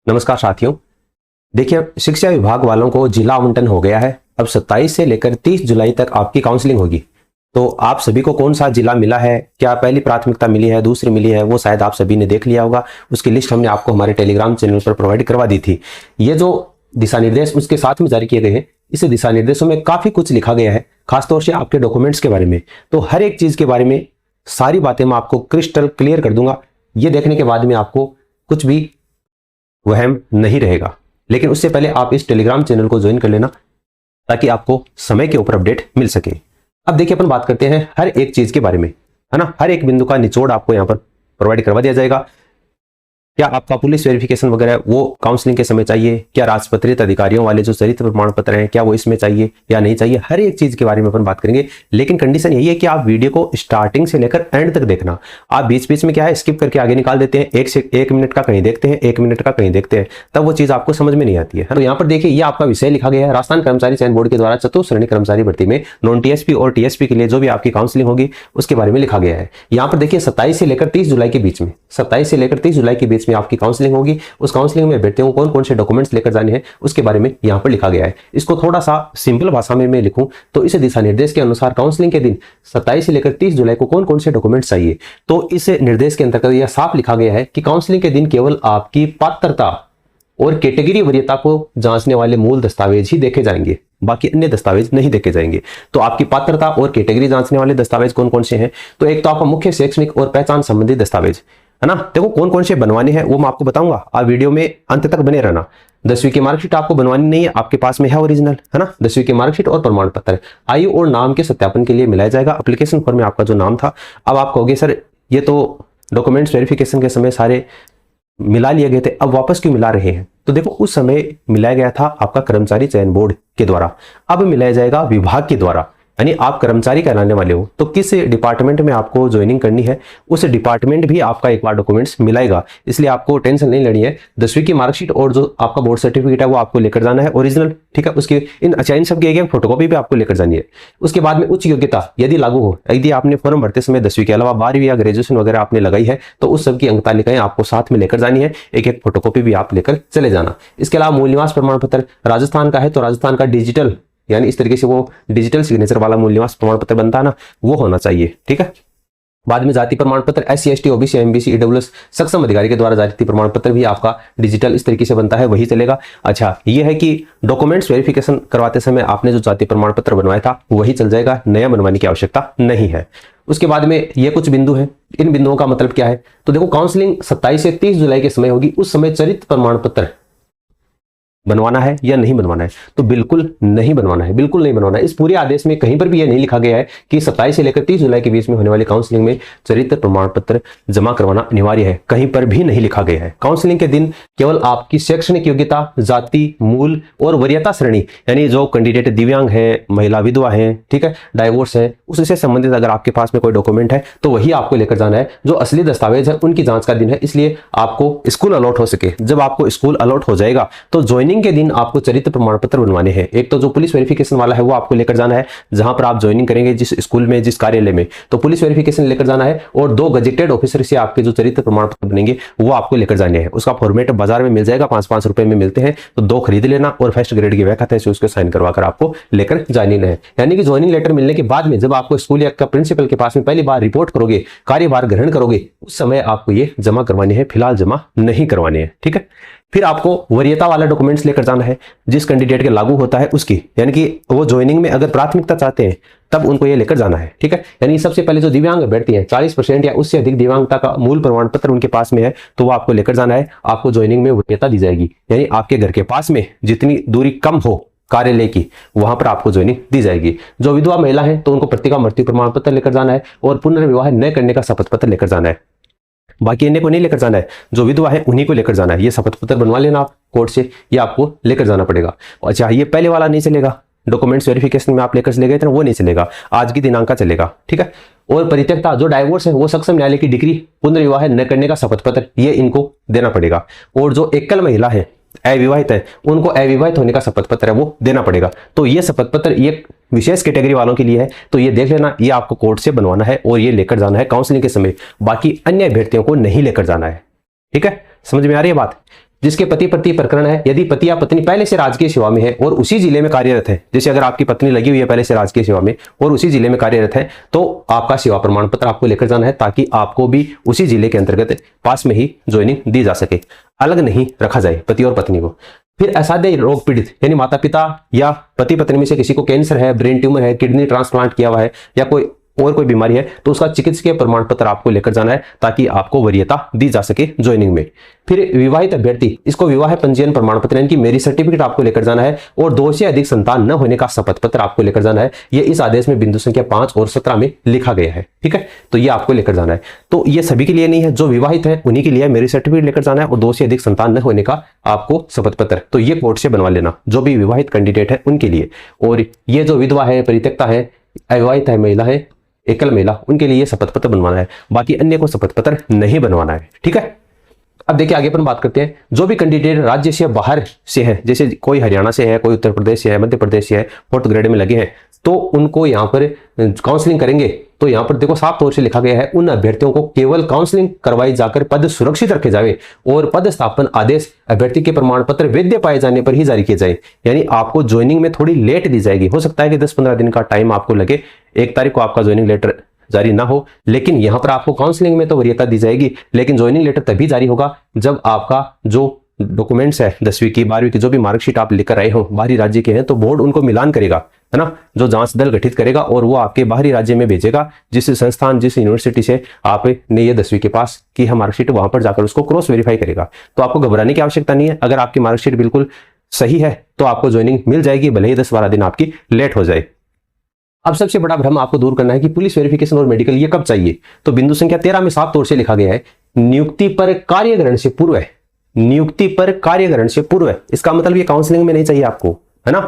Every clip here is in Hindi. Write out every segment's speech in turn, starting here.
नमस्कार साथियों। देखिए, शिक्षा विभाग वालों को जिला आवंटन हो गया है। अब 27 से लेकर 30 जुलाई तक आपकी काउंसलिंग होगी। तो आप सभी को कौन सा जिला मिला है, क्या पहली प्राथमिकता मिली है, दूसरी मिली है, वो शायद आप सभी ने देख लिया होगा। उसकी लिस्ट हमने आपको हमारे टेलीग्राम चैनल पर प्रोवाइड करवा दी थी। ये जो दिशा निर्देश उसके साथ में जारी किए गए हैं, इस दिशा निर्देशों में काफी कुछ लिखा गया है, खासतौर से आपके डॉक्यूमेंट्स के बारे में। तो हर एक चीज के बारे में सारी बातें मैं आपको क्रिस्टल क्लियर कर दूंगा। ये देखने के बाद में आपको कुछ भी वहम नहीं रहेगा। लेकिन उससे पहले आप इस टेलीग्राम चैनल को ज्वाइन कर लेना, ताकि आपको समय के ऊपर अपडेट मिल सके। अब देखिए, अपन बात करते हैं हर एक चीज के बारे में, है ना। हर एक बिंदु का निचोड़ आपको यहाँ पर प्रोवाइड करवा दिया जाएगा। क्या आपका पुलिस वेरिफिकेशन वगैरह वो काउंसलिंग के समय चाहिए, क्या राजपत्रित अधिकारियों वाले जो चरित्र प्रमाण पत्र हैं क्या वो इसमें चाहिए या नहीं चाहिए, हर एक चीज के बारे में अपन बात करेंगे। लेकिन कंडीशन यही है कि आप वीडियो को स्टार्टिंग से लेकर एंड तक देखना। आप बीच बीच में क्या है स्किप करके आगे निकाल देते हैं, एक मिनट का कहीं देखते हैं, 1 मिनट का कहीं देखते हैं, तब वो चीज आपको समझ में नहीं आती है। तो यहाँ पर देखिए, ये आपका विषय लिखा गया है, राजस्थान कर्मचारी चयन बोर्ड के द्वारा चतुर्थ श्रेणी कर्मचारी भर्ती में नॉन टीएसपी और टीएसपी के लिए जो भी आपकी काउंसलिंग होगी उसके बारे में लिखा गया है। यहाँ पर देखिए 27 से लेकर 30 जुलाई के बीच में, 27 से लेकर 30 जुलाई के बीच में आपकी काउंसलिंग होगी। उस काउंसलिंग में अभ्यर्थियों को कौन कौन से डॉक्यूमेंट्स लेकर जाने हैं उसके बारे में यहां पर लिखा गया है। इसको थोड़ा सा सिंपल भाषा में मैं लिखूं तो इस दिशा निर्देश के अनुसार काउंसलिंग के दिन 27 से लेकर 30 जुलाई को कौन कौन से डॉक्यूमेंट्स चाहिए। तो इस निर्देश के अंतर्गत यह साफ लिखा गया है कि काउंसलिंग के दिन केवल आपकी पात्रता और कैटेगरी वरीयता को जांचने वाले मूल दस्तावेज ही देखे जाएंगे, बाकी अन्य दस्तावेज नहीं देखे जाएंगे। तो आपकी पात्रता और कैटेगरी जांचने वाले दस्तावेज कौन कौन से हैं, तो एक तो आपका मुख्य शैक्षणिक और पहचान संबंधी दस्तावेज, है ना। देखो कौन कौन से बनवाने हैं वो मैं आपको बताऊंगा, आप वीडियो में अंत तक बने रहना। 10वीं की मार्कशीट आपको बनवानी नहीं है, आपके पास में है ओरिजिनल, है ना। 10वीं की मार्कशीट और प्रमाण पत्र आयु और नाम के सत्यापन के लिए मिलाया जाएगा। एप्लीकेशन फॉर्म में आपका जो नाम था, अब आप कहोगे सर ये तो डॉक्यूमेंट्स वेरिफिकेशन के समय सारे मिला लिए गए थे, अब वापस क्यों मिला रहे हैं। तो देखो, उस समय मिलाया गया था आपका कर्मचारी चयन बोर्ड के द्वारा, अब मिलाया जाएगा विभाग के द्वारा। यानी आप कर्मचारी कहलाने वाले हो तो किस डिपार्टमेंट में आपको ज्वाइनिंग करनी है, उस डिपार्टमेंट भी आपका एक बार डॉक्यूमेंट्स मिलाएगा। इसलिए आपको टेंशन नहीं लेनी है। 10वीं की मार्कशीट और जो आपका बोर्ड सर्टिफिकेट है वो आपको लेकर जाना है ओरिजिनल, ठीक है। उसकी इन सब की एक फोटोकॉपी भी आपको लेकर जानी है। उसके बाद में उच्च योग्यता यदि लागू हो, यदि आपने फॉर्म भरते समय 10वीं के अलावा 12वीं या ग्रेजुएशन वगैरह आपने लगाई है तो उस सब की अंक तालिकाएं आपको साथ में लेकर जानी है। एक फोटोकॉपी भी आप लेकर चले जाना। इसके अलावा मूल निवास प्रमाण पत्र राजस्थान का है तो राजस्थान का डिजिटल, यानी इस तरीके से वो डिजिटल सिग्नेचर वाला मूल निवास प्रमाण पत्र बनता है ना, वो होना चाहिए, ठीक है। बाद में जाति प्रमाण पत्र SC ST OBC MBC EWS सक्षम अधिकारी के द्वारा जाति प्रमाण पत्र भी आपका डिजिटल इस तरीके से बनता है, वही चलेगा। अच्छा, ये है कि डॉक्यूमेंट्स वेरिफिकेशन करवाते समय आपने जो जाति प्रमाण पत्र बनवाया था वही चल जाएगा, नया बनवाने की आवश्यकता नहीं है। उसके बाद में ये कुछ बिंदु हैं, इन बिंदुओं का मतलब क्या है। तो देखो, काउंसलिंग 27 से 30 जुलाई के समय होगी, उस समय चरित्र प्रमाण पत्र बनवाना है या नहीं बनवाना है, तो बिल्कुल नहीं बनवाना है, बिल्कुल नहीं बनवाना है। इस पूरे आदेश में कहीं पर भी यह नहीं लिखा गया है कि 27 से लेकर 30 जुलाई के बीच में होने वाली काउंसलिंग में चरित्र प्रमाण पत्र जमा करवाना अनिवार्य है, कहीं पर भी नहीं लिखा गया है। काउंसलिंग के दिन केवल आपकी शैक्षणिक योग्यता, जाति, मूल और वरीयता श्रेणी, यानी जो कैंडिडेट दिव्यांग है, महिला विधवा है, ठीक है, डाइवोर्स है, उससे संबंधित अगर आपके पास में कोई डॉक्यूमेंट है तो वही आपको लेकर जाना है। जो असली दस्तावेज है उनकी जांच का दिन है, इसलिए आपको स्कूल अलॉट हो सके। जब आपको स्कूल अलॉट हो जाएगा तो ज्वाइनिंग के दिन आपको चरित्र प्रमाण पत्र बनवाने हैं। एक तो जो पुलिस वेरिफिकेशन वाला है वो आपको लेकर जाना है, जहां पर आप ज्वाइनिंग करेंगे जिस स्कूल में, जिस कार्यालय में, तो पुलिस वेरिफिकेशन लेकर जाना है। और 2 गजेटेड ऑफिसर से आपके जो चरित्र प्रमाण पत्र बनेंगे वो आपको लेकर जाने हैं। उसका फॉर्मेट बाजार में मिल जाएगा, 5-5 रुपए में मिलते हैं, तो 2 खरीद लेना और फर्स्ट ग्रेड की व्याख्या से उसको साइन करवा कर आपको लेकर जानी है। यानी कि ज्वाइनिंग लेटर मिलने के बाद में जब आपको स्कूल या प्रिंसिपल के पास में पहली बार रिपोर्ट करोगे, कार्यभार ग्रहण करोगे, उस समय आपको ये जमा करवाने हैं, फिलहाल जमा नहीं करवाने हैं, ठीक है। फिर आपको वरीयता वाला डॉक्यूमेंट्स लेकर जाना है, जिस कैंडिडेट के लागू होता है उसकी, यानी कि वो ज्वाइनिंग में अगर प्राथमिकता चाहते हैं तब उनको ये लेकर जाना है, ठीक है। यानी सबसे पहले जो दिव्यांग अभ्यर्थी हैं, 40% या उससे अधिक दिव्यांगता का मूल प्रमाण पत्र उनके पास में है तो वो आपको लेकर जाना है। आपको ज्वाइनिंग में वरीयता दी जाएगी, यानी आपके घर के पास में जितनी दूरी कम हो कार्यालय की, वहां पर आपको ज्वाइनिंग दी जाएगी। जो विधवा महिला है तो उनको पत्रिका मृत्यु प्रमाण पत्र लेकर जाना है और पुनर्विवाह न करने का शपथ पत्र लेकर जाना है। बाकी अन्य को नहीं लेकर जाना है, जो विधवा है उन्हीं को लेकर जाना है। ये शपथ पत्र बनवा लेना आप कोर्ट से, ये आपको लेकर जाना पड़ेगा। अच्छा, ये पहले वाला नहीं चलेगा, डॉक्यूमेंट्स वेरिफिकेशन में आप लेकर चले गए थे ना, वो नहीं चलेगा, आज की दिनांक का चलेगा, ठीक है। और परित्यक्ता जो डाइवोर्स है वो सक्षम न्यायालय की डिग्री, पुनर्विवाह न करने का शपथ पत्र, ये इनको देना पड़ेगा। और जो एकल महिला है, अविवाहित है, उनको अविवाहित होने का शपथ पत्र है वो देना पड़ेगा। तो ये शपथ पत्र ये विशेष कैटेगरी वालों के लिए है, तो ये देख लेना, ये आपको कोर्ट से बनवाना है और ये लेकर जाना है काउंसलिंग के समय। बाकी अन्य अभ्यर्थियों को नहीं लेकर जाना है, ठीक है। समझ में आ रही है बात। जिसके पति पत्नी प्रकरण है, यदि पति या पत्नी पहले से राजकीय सेवा में है और उसी जिले में कार्यरत है, जैसे अगर आपकी पत्नी लगी हुई है पहले से राजकीय सेवा में और उसी जिले में कार्यरत है, तो आपका सेवा प्रमाण पत्र आपको लेकर जाना है ताकि आपको भी उसी जिले के अंतर्गत पास में ही ज्वाइनिंग दी जा सके, अलग नहीं रखा जाए पति और पत्नी को। फिर असाध्य रोग पीड़ित यानी माता पिता या पति पत्नी में से किसी को कैंसर है, ब्रेन ट्यूमर है, किडनी ट्रांसप्लांट किया हुआ है या कोई और कोई बीमारी है, तो उसका चिकित्सकीय प्रमाण पत्र आपको लेकर जाना है ताकि आपको वरीयता दी जा सके ज्वाइनिंग में। फिर विवाहित अभ्यर्थी, इसको विवाह पंजीयन प्रमाण पत्र यानी कि मैरिज सर्टिफिकेट आपको लेकर जाना है और 2 से अधिक संतान न होने का शपथ पत्र आपको लेकर जाना है। ये इस आदेश में बिंदु संख्या 5 और 17 में लिखा गया है, ठीक है, तो ये आपको लेकर जाना है। तो ये सभी के लिए नहीं है, जो विवाहित है उन्हीं के लिए मैरिज सर्टिफिकेट लेकर जाना है और 2 से अधिक संतान न होने का आपको शपथ पत्र, तो ये कोर्ट से बनवा लेना, जो भी विवाहित कैंडिडेट है उनके लिए। और ये जो विधवा है, परित्यक्ता है, अविवाहित है, महिला है, एकल महिला, उनके लिए शपथ पत्र बनवाना है, बाकी अन्य को शपथ पत्र नहीं बनवाना है, ठीक है। अब देखिए आगे अपन बात करते हैं, जो भी कैंडिडेट राज्य से बाहर से है, जैसे कोई हरियाणा से है, कोई उत्तर प्रदेश से है, मध्य प्रदेश से है, 4th ग्रेड में लगे हैं, तो उनको यहाँ पर काउंसलिंग करेंगे। तो यहाँ पर देखो साफ तौर से लिखा गया है, उन अभ्यर्थियों को केवल काउंसलिंग करवाई जाकर पद सुरक्षित रखे जाए और पद स्थापन आदेश अभ्यर्थी के प्रमाण पत्र वैध पाए जाने पर ही जारी किए जाए। यानी आपको ज्वाइनिंग में थोड़ी लेट दी जाएगी, हो सकता है कि 10-15 दिन का टाइम आपको लगे, 1 तारीख को आपका ज्वाइनिंग लेटर जारी ना हो, लेकिन यहां पर आपको काउंसलिंग में तो वरीयता दी जाएगी, लेकिन ज्वाइनिंग लेटर तभी जारी होगा जब आपका जो डॉक्यूमेंट्स है 10वीं की 12वीं की जो भी मार्कशीट आप लेकर आए हो बाहरी राज्य के हैं, तो बोर्ड उनको मिलान करेगा, है ना, जो जांच दल गठित करेगा और वो आपके बाहरी राज्य में भेजेगा, जिस संस्थान जिस यूनिवर्सिटी से आपने ये 10वीं के पास की है मार्कशीट, वहां पर जाकर उसको क्रॉस वेरीफाई करेगा। तो आपको घबराने की आवश्यकता नहीं है, अगर आपकी मार्कशीट बिल्कुल सही है तो आपको ज्वाइनिंग मिल जाएगी, भले ही 10-12 दिन आपकी लेट हो जाए। अब सबसे बड़ा भ्रम आपको दूर करना है कि पुलिस वेरिफिकेशन और मेडिकल ये कब चाहिए, तो बिंदु संख्या 13 में साफ तौर से लिखा गया है, नियुक्ति पर कार्यग्रहण से पूर्व है, नियुक्ति पर कार्यग्रहण से पूर्व है। इसका मतलब ये काउंसलिंग में नहीं चाहिए आपको, है ना,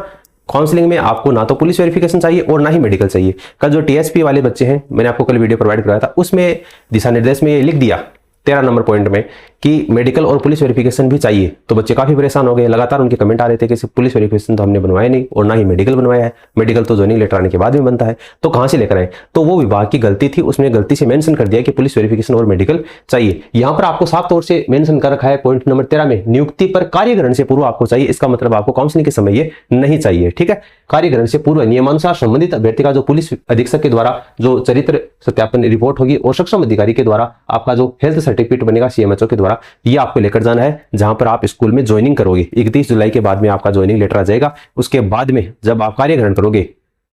काउंसलिंग में आपको ना तो पुलिस वेरिफिकेशन चाहिए और ना ही मेडिकल चाहिए। कल जो टीएसपी वाले बच्चे हैं, मैंने आपको कल वीडियो प्रोवाइड कराया था, उसमें दिशा निर्देश में ये लिख दिया 13 नंबर पॉइंट में कि मेडिकल और पुलिस वेरिफिकेशन भी चाहिए, तो बच्चे काफी परेशान हो गए। लगातार उनके कमेंट आ रहे थे कि पुलिस वेरिफिकेशन तो हमने बनवाया नहीं और ना ही मेडिकल बनवाया है, मेडिकल तो ज्वाइनिंग लेटर आने के बाद में बनता है, तो कहां से लेकर आए। तो वो विभाग की गलती थी, उसने गलती से मेंशन कर दिया कि पुलिस वेरिफिकेशन और मेडिकल चाहिए। यहां पर आपको साफ तौर से मेंशन कर रखा है पॉइंट नंबर 13 में, नियुक्ति पर कार्यग्रहण से पूर्व आपको चाहिए, इसका मतलब आपको काउंसलिंग के समय ये नहीं चाहिए, ठीक है। कार्यग्रहण से पूर्व नियमानुसार संबंधित अभ्यर्थी का जो पुलिस अधीक्षक के द्वारा जो चरित्र सत्यापन रिपोर्ट होगी और सक्षम अधिकारी के द्वारा आपका जो हेल्थ सर्टिफिकेट बनेगा सीएमएचओ के द्वारा, ये आपको लेकर जाना है जहां पर आप स्कूल में ज्वाइनिंग करोगे। 31 जुलाई के बाद में आपका ज्वाइनिंग लेटर आ जाएगा, उसके बाद में जब आप कार्य ग्रहण करोगे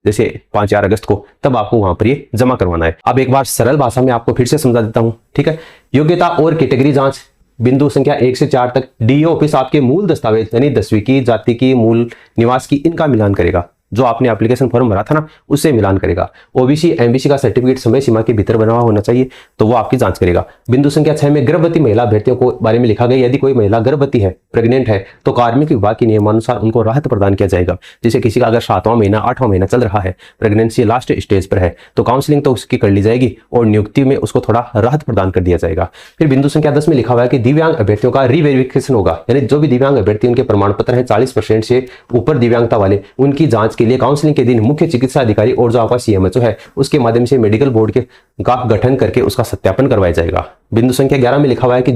जैसे 5-4 अगस्त को, तब आपको वहां पर ये जमा करवाना है। अब एक बार सरल भाषा में आपको फिर से समझा देता हूं, ठीक है। योग्यता और कैटेगरी जांच बिंदु संख्या 1 से 4 तक डीईओ ऑफिस आपके मूल दस्तावेज यानी 10वीं की, जाति की, मूल निवास की, इनका मिलान करेगा। जो आपने एप्लीकेशन फॉर्म भरा था ना, उससे मिलान करेगा। ओबीसी एमबीसी का सर्टिफिकेट समय सीमा के भीतर बना हुआ होना चाहिए, तो वो आपकी जांच करेगा। बिंदु संख्या 6 में गर्भवती महिला अभ्यर्थियों को बारे में लिखा गया, यदि कोई महिला गर्भवती है, प्रेग्नेंट है, तो कार्मिक विभाग के नियमानुसार उनको राहत प्रदान किया जाएगा। जैसे किसी का अगर 7वां महीना 8वां महीना चल रहा है, प्रेगनेंसी लास्ट स्टेज पर है, तो काउंसलिंग तो उसकी कर ली जाएगी और नियुक्ति में उसको थोड़ा राहत प्रदान कर दिया जाएगा। फिर बिंदु संख्या 10 में लिखा हुआ है कि दिव्यांग अभ्यर्थियों का रीवेरिफिकेशन होगा, यानी जो भी दिव्यांग अभ्यर्थी उनके प्रमाण पत्र है 40% से ऊपर दिव्यांगता वाले, उनकी जांच के लिए काउंसलिंग के दिन मुख्य चिकित्सा अधिकारी और जो आपका सीएमएचओ है उसके माध्यम से मेडिकल बोर्ड का गठन करके उसका सत्यापन करवाया जाएगा। बिंदु संख्या 11 में लिखा हुआ है कि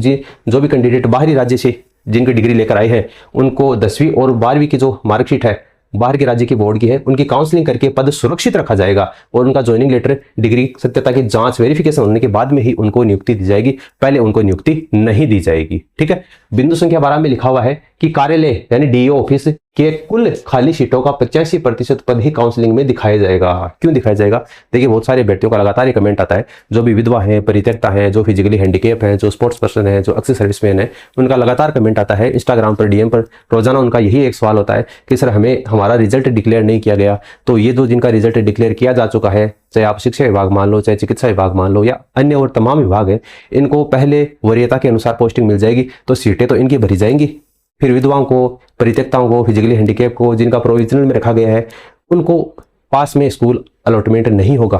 जो भी कैंडिडेट बाहरी राज्य से जिनकी डिग्री लेकर आए हैं, उनको 10वीं और 12वीं की जो मार्कशीट है बाहर के राज्य की बोर्ड की है, उनकी काउंसलिंग करके पद सुरक्षित रखा जाएगा और उनका ज्वाइनिंग लेटर डिग्री सत्यता की जांच वेरिफिकेशन होने के बाद में ही उनको नियुक्ति दी जाएगी, पहले उनको नियुक्ति नहीं दी जाएगी, ठीक है। बिंदु संख्या 12 में लिखा हुआ है कि कार्यालय यानी डीईओ ऑफिस के कुल खाली सीटों का 85% पद ही काउंसलिंग में दिखाया जाएगा। क्यों दिखाया जाएगा? देखिए बहुत सारे अभ्यर्थियों का लगातार ये कमेंट आता है, जो भी विधवा है, परित्यक्ता है, जो फिजिकली हैंडीकेप है, जो स्पोर्ट्स पर्सन है, जो एक्स सर्विसमैन है, उनका लगातार कमेंट आता है इंस्टाग्राम पर, डीएम पर, रोजाना उनका यही एक सवाल होता है कि सर हमें हमारा रिजल्ट डिक्लेयर नहीं किया गया। तो ये जो जिनका रिजल्ट डिक्लेयर किया जा चुका है, चाहे आप शिक्षा विभाग मान लो, चाहे चिकित्सा विभाग मान लो या अन्य और तमाम विभाग है, इनको पहले वरीयता के अनुसार पोस्टिंग मिल जाएगी, तो सीटें तो इनकी भरी जाएंगी। फिर विधवाओं को, परित्यक्ताओं को, फिजिकली हैंडीकेप को, जिनका प्रोविजनल में रखा गया है, उनको पास में स्कूल अलॉटमेंट नहीं होगा,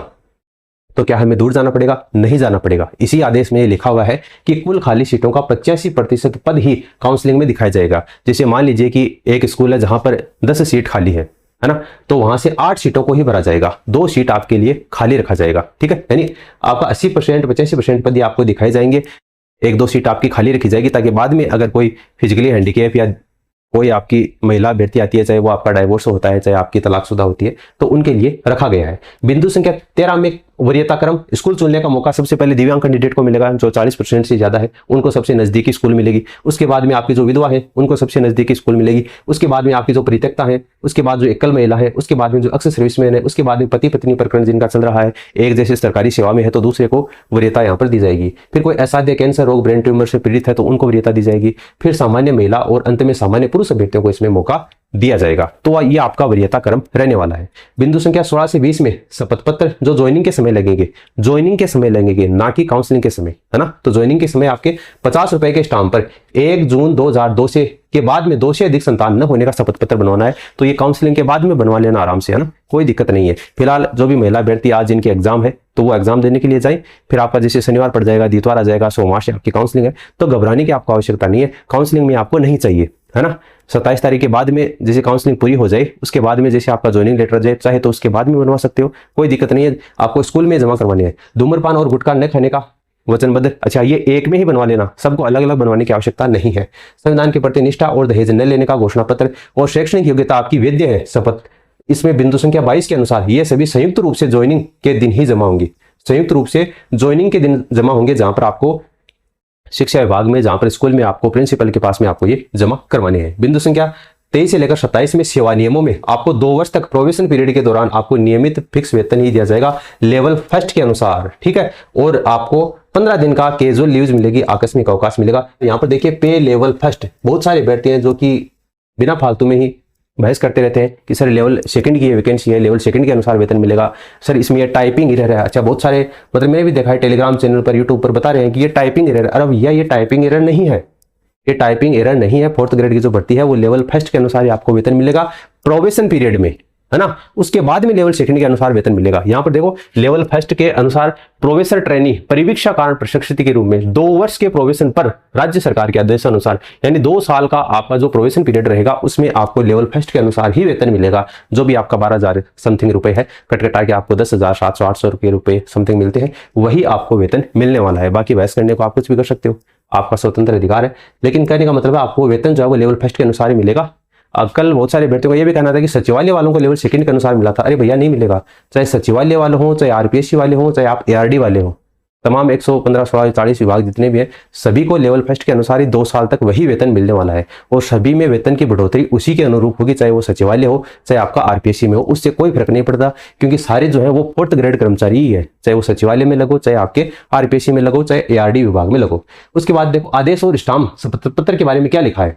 तो क्या हमें दूर जाना पड़ेगा? नहीं जाना पड़ेगा। इसी आदेश में लिखा हुआ है कि कुल खाली सीटों का 85% पद ही काउंसलिंग में दिखाया जाएगा। जैसे मान लीजिए कि एक स्कूल है जहां पर 10 सीट खाली है ना, तो वहां से 8 सीटों को ही भरा जाएगा, 2 सीट आपके लिए खाली रखा जाएगा, ठीक है। यानी आपका 80% 85% पद ही आपको दिखाए जाएंगे। एक दो सीट आपकी खाली रखी जाएगी, ताकि बाद में अगर कोई फिजिकली हैंडीकैप या कोई आपकी महिला अभ्यर्थी आती है, चाहे वो आपका डाइवोर्स होता है, चाहे आपकी तलाकशुदा होती है, तो उनके लिए रखा गया है। बिंदु संख्या 13 में वरीयता क्रम, स्कूल चुनने का मौका सबसे पहले दिव्यांग कैंडिडेट को मिलेगा, जो 40% से ज्यादा है उनको सबसे नजदीकी स्कूल मिलेगी। उसके बाद में आपकी जो विधवा है उनको सबसे नजदीकी स्कूल मिलेगी। उसके बाद में आपकी जो परित्यक्ता है, उसके बाद जो एकल महिला है, उसके बाद में जो अक्सर सर्विसमैन है, उसके बाद में पति पत्नी प्रकरण जिनका चल रहा है, एक जैसे सरकारी सेवा में है तो दूसरे को वरीयता यहाँ पर दी जाएगी। फिर कोई असाध्य कैंसर रोग, ब्रेन ट्यूमर से पीड़ित है तो उनको वरीयता दी जाएगी। फिर सामान्य महिला और अंत में सामान्य पुरुष अभ्यर्थियों को इसमें मौका दिया जाएगा। तो ये आपका वरीयता क्रम रहने वाला है। बिंदु संख्या 16 से 20 में शपथ पत्र जो ज्वाइनिंग के समय लगेंगे, ज्वाइनिंग के समय लगेंगे, ना कि काउंसलिंग के समय, है ना। तो ज्वाइनिंग के समय आपके 50 रुपए के स्टाम्प पर 1 जून 2002 से के बाद में 2 से अधिक संतान न होने का शपथ पत्र बनवाना है। तो ये काउंसलिंग के बाद में बनवा लेना आराम से, है ना, कोई दिक्कत नहीं है। फिलहाल जो भी महिला अभ्यर्थी आज जिनके एग्जाम है तो वो एग्जाम देने के लिए जाए। फिर आपका जैसे शनिवार पड़ जाएगा, दितवार आ जाएगा, सोमवार से आपकी काउंसलिंग है, तो घबराने की आपको आवश्यकता नहीं है। काउंसलिंग में आपको नहीं चाहिए, है ना। 27 तारीख के बाद में जैसे काउंसलिंग पूरी हो जाए, उसके बाद में जैसे आपका ज्वाइनिंग लेटर जाए, चाहे तो उसके बाद में बनवा सकते हो, कोई दिक्कत नहीं है। आपको स्कूल में जमा करवाने हैं। धूम्रपान और गुटखा न खाने का वचनबद्ध, अच्छा ये एक में ही बनवा लेना, सबको अलग अलग बनवाने की आवश्यकता नहीं है। संविधान के प्रति निष्ठा और दहेज न लेने का घोषणा पत्र और शैक्षणिक योग्यता आपकी वैध है शपथ, इसमें बिंदु संख्या 22 के अनुसार ये सभी संयुक्त रूप से ज्वाइनिंग के दिन ही जमा होंगी। संयुक्त रूप से ज्वाइनिंग के दिन जमा होंगे, जहां पर आपको शिक्षा विभाग में, जहां पर स्कूल में आपको प्रिंसिपल के पास में आपको ये जमा करवाने हैं। बिंदु संख्या 23 से लेकर 27 में सेवा नियमों में आपको 2 वर्ष तक प्रोबेशन पीरियड के दौरान आपको नियमित फिक्स वेतन ही दिया जाएगा लेवल फर्स्ट के अनुसार, ठीक है। और आपको 15 दिन का कैजुअल लीव्स मिलेगी, आकस्मिक अवकाश मिलेगा। यहाँ पर देखिए पे लेवल फर्स्ट, बहुत सारे अभ्यर्थी हैं जो कि बिना फालतू में ही बहस करते रहते हैं कि सर लेवल सेकंड की वैकेंसी है, लेवल सेकंड के अनुसार वेतन मिलेगा, सर इसमें ये टाइपिंग एरर है। अच्छा बहुत सारे मतलब मैंने भी देखा है टेलीग्राम चैनल पर, यूट्यूब पर बता रहे हैं कि ये टाइपिंग एरर है। अरे भैया ये टाइपिंग एरर नहीं है, ये टाइपिंग एरर नहीं है। 4th ग्रेड की जो भर्ती है वो लेवल फर्स्ट के अनुसार आपको वेतन मिलेगा प्रोबेशन पीरियड में, है ना। उसके बाद में लेवल सेकंड के अनुसार वेतन मिलेगा। यहाँ पर देखो लेवल फर्स्ट के अनुसार प्रोबेसर ट्रेनी परिवीक्षा कारण प्रशिक्षित के रूप में 2 वर्ष के प्रोबेशन पर राज्य सरकार के आदेश अनुसार, यानी 2 साल का आपका जो प्रोबेशन पीरियड रहेगा उसमें आपको लेवल फर्स्ट के अनुसार ही वेतन मिलेगा। जो भी आपका 12,000 समथिंग रुपए है, कटकटा के आपको 10,700-800 रुपए समथिंग मिलते हैं, वही आपको वेतन मिलने वाला है। बाकी बहस करने को आप कुछ भी कर सकते हो, आपका स्वतंत्र अधिकार है, लेकिन कहने का मतलब है आपको वेतन जो है वो लेवल फर्स्ट के अनुसार ही मिलेगा। अब कल बहुत सारे अभ्यर्थियों को यह भी कहना था कि सचिवालय वालों को लेवल सेकंड के अनुसार मिला था। अरे भैया नहीं मिलेगा, चाहे सचिवालय वाले हों, चाहे आरपीएससी वाले हों, चाहे आप एआरडी वाले हों, तमाम 115, 16, 40 विभाग जितने भी हैं सभी को लेवल फर्स्ट के अनुसार ही 2 साल तक वही वेतन मिलने वाला है। और सभी में वेतन की बढ़ोतरी उसी के अनुरूप होगी, चाहे वो सचिवालय हो, चाहे आपका आरपीएससी में हो, उससे कोई फर्क नहीं पड़ता, क्योंकि सारे जो है वो 4th ग्रेड कर्मचारी ही है, चाहे वो सचिवालय में लगो, चाहे आपके आरपीएससी में लगो, चाहे एआरडी विभाग में लगो। उसके बाद देखो आदेश और स्टाम्प शपथ पत्र के बारे में क्या लिखा है।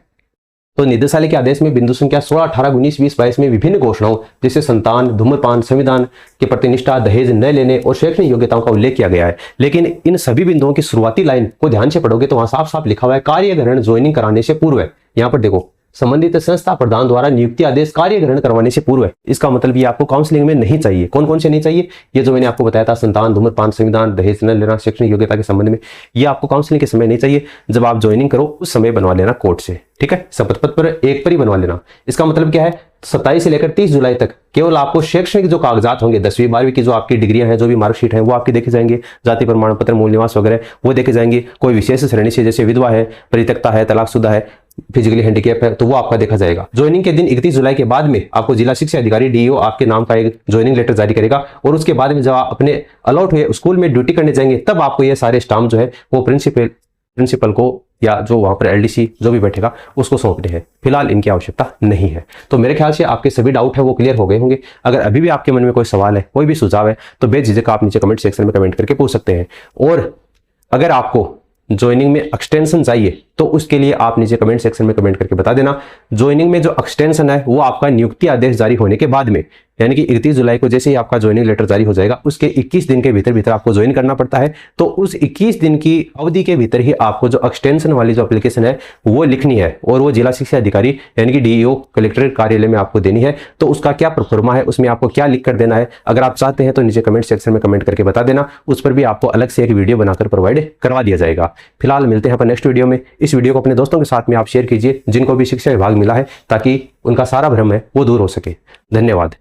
तो निदेशालय के आदेश में बिंदु संख्या 16, 18, 19, 20, 22 में विभिन्न घोषणाओं जैसे संतान, धूम्रपान, संविधान के प्रति निष्ठा, दहेज न लेने और शैक्षणिक योग्यताओं का उल्लेख किया गया है। लेकिन इन सभी बिंदुओं की शुरुआती लाइन को ध्यान से पढ़ोगे तो वहां साफ साफ लिखा हुआ है कार्य ग्रहण ज्वाइनिंग कराने से पूर्व है। यहाँ पर देखो संबंधित संस्था प्रधान द्वारा नियुक्ति आदेश कार्य ग्रहण करवाने से पूर्व है। इसका मतलब ये आपको काउंसलिंग में नहीं चाहिए। कौन कौन से नहीं चाहिए, ये जो मैंने आपको बताया था, संतान, धूम्रपान, संविधान, दहेज न लेना, शैक्षणिक योग्यता के संबंध में, ये आपको काउंसलिंग के समय नहीं चाहिए। जब आप ज्वाइनिंग करो उस समय बनवा लेना कोर्ट से, ठीक है। शपथ पत्र एक पर ही बनवा लेना। इसका मतलब क्या है, 27 से लेकर 30 जुलाई तक केवल आपको शैक्षणिक जो कागजात होंगे, 10वीं 12वीं की जो आपकी डिग्रियां हैं, जो भी मार्कशीट है वो आपके देखे जाएंगे, जाति प्रमाण पत्र, मूल निवास वगैरह वो देखे जाएंगे। कोई विशेष श्रेणी से जैसे विधवा है, परित्यक्ता है, तलाकशुदा है, फिजिकली हैंडीकैप है, तो वो आपका देखा जाएगा। ज्वाइनिंग के दिन 31 जुलाई के बाद में आपको जिला शिक्षा अधिकारी डीईओ आपके नाम का एक ज्वाइनिंग लेटर जारी करेगा। और उसके बाद में जब आप अपने अलॉट हुए स्कूल में ड्यूटी करने जाएंगे तब आपको ये सारे स्टाम्प जो है वो प्रिंसिपल को या जो वहां पर एलडीसी जो भी बैठेगा उसको सौंपने हैं। फिलहाल इनकी आवश्यकता नहीं है। तो मेरे ख्याल से आपके सभी डाउट है वो क्लियर हो गए होंगे। अगर अभी भी आपके मन में कोई सवाल है, कोई भी सुझाव है, तो बेझिझक आप नीचे कमेंट सेक्शन में कमेंट करके पूछ सकते हैं। और अगर आपको ज्वाइनिंग में एक्सटेंशन चाहिए तो उसके लिए आप नीचे कमेंट सेक्शन में कमेंट करके बता देना। ज्वाइनिंग में जो एक्सटेंशन है वो आपका नियुक्ति आदेश जारी होने के बाद में, यानी कि 31 जुलाई को जैसे ही आपका ज्वाइनिंग लेटर जारी हो जाएगा उसके 21 दिन के भीतर आपको ज्वाइन करना पड़ता है। तो उस 21 दिन की अवधि के भीतर ही आपको जो एक्सटेंशन वाली जो एप्लीकेशन है वो लिखनी है और वो जिला शिक्षा अधिकारी यानी कि डीईओ कलेक्ट्रेट कार्यालय में आपको देनी है। तो उसका क्या प्रोफार्मा है, उसमें आपको क्या लिख कर देना है, अगर आप चाहते हैं तो नीचे कमेंट सेक्शन में कमेंट करके बता देना। उस पर भी आपको अलग से एक वीडियो बनाकर प्रोवाइड करवा दिया जाएगा। फिलहाल मिलते हैं अपन नेक्स्ट वीडियो में। इस वीडियो को अपने दोस्तों के साथ में आप शेयर कीजिए जिनको भी शिक्षा विभाग मिला है, ताकि उनका सारा भ्रम है वो दूर हो सके। धन्यवाद।